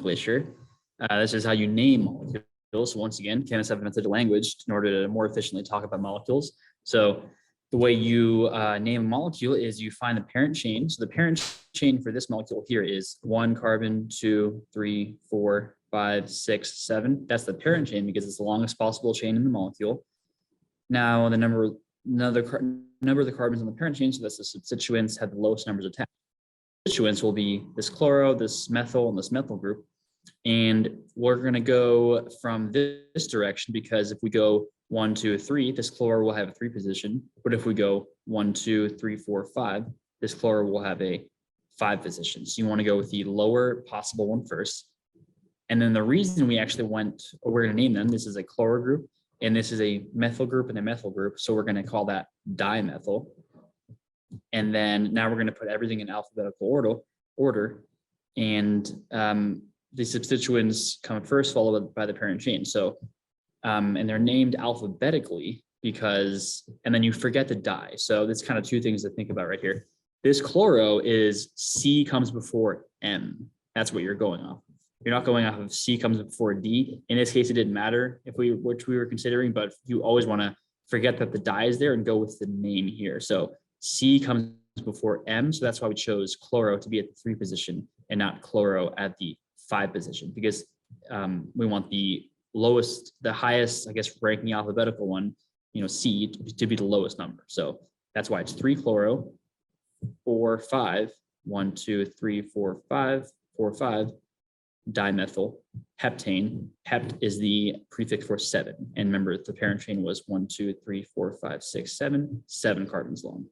nomenclature. This is how you name molecules. So once again, chemists have invented a language in order to more efficiently talk about molecules. So the way you name a molecule is you find the parent chain. So the parent chain for this molecule here is 1 carbon, 2, 3, 4, 5, 6, 7. That's the parent chain because it's the longest possible chain in the molecule. Now the number of the carbons on the parent chain, so that's the substituents, have the lowest numbers attached. Substituents will be this chloro, this methyl, and this methyl group. And we're going to go from this direction because if we go 1, 2, 3, this chloro will have a 3 position. But if we go 1, 2, 3, 4, 5, this chloro will have a 5 position. So you want to go with the lower possible one first. And then the reason we actually we're going to name them, this is a chloro group, and this is a methyl group and a methyl group. So we're going to call that dimethyl. And then now we're going to put everything in alphabetical order. And the substituents come first, followed by the parent chain. So, and they're named alphabetically because, and then you forget the di. So that's kind of 2 things to think about right here. This chloro is C comes before M. That's what you're going off. You're not going off of C comes before D. In this case, it didn't matter which we were considering, but you always want to forget that the di is there and go with the name here. So C comes before M. So that's why we chose chloro to be at the 3 position and not chloro at the 5 position, because we want the highest, I guess, ranking alphabetical one, C to be the lowest number. So that's why it's 3 chloro, 4, 5, 1, 2, 3, 4, 5, 4, 5, dimethyl, heptane. Hept is the prefix for 7. And remember, the parent chain was 1, 2, 3, 4, 5, 6, 7 carbons long.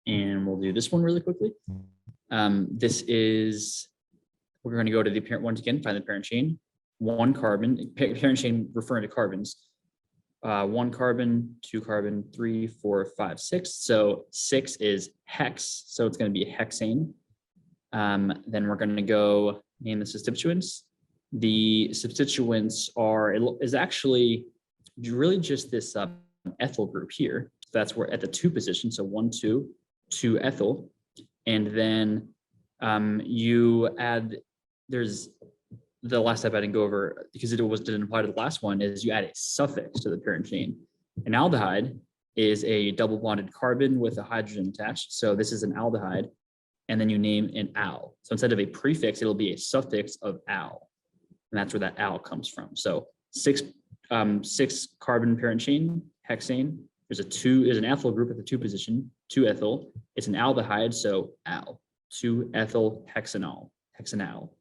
And we'll do this one really quickly. We're going to go to the parent once again, find the parent chain, 1 carbon, parent chain referring to carbons, 1 carbon, 2 carbon, 3, 4, 5, 6. So 6 is hex. So it's going to be a hexane. Then we're going to go name the substituents. The substituents is actually really just this ethyl group here. So that's where at the 2 position. So 1, 2, 2 ethyl. And then you add, there's the last step I didn't go over because it didn't apply to the last one, is you add a suffix to the parent chain. An aldehyde is a double bonded carbon with a hydrogen attached. So this is an aldehyde. And then you name an al. So instead of a prefix, it'll be a suffix of al. And that's where that al comes from. So 6 carbon parent chain, hexane. There's an ethyl group at the 2 position, 2 ethyl. It's an aldehyde, so al. 2 ethyl hexanol, hexanal.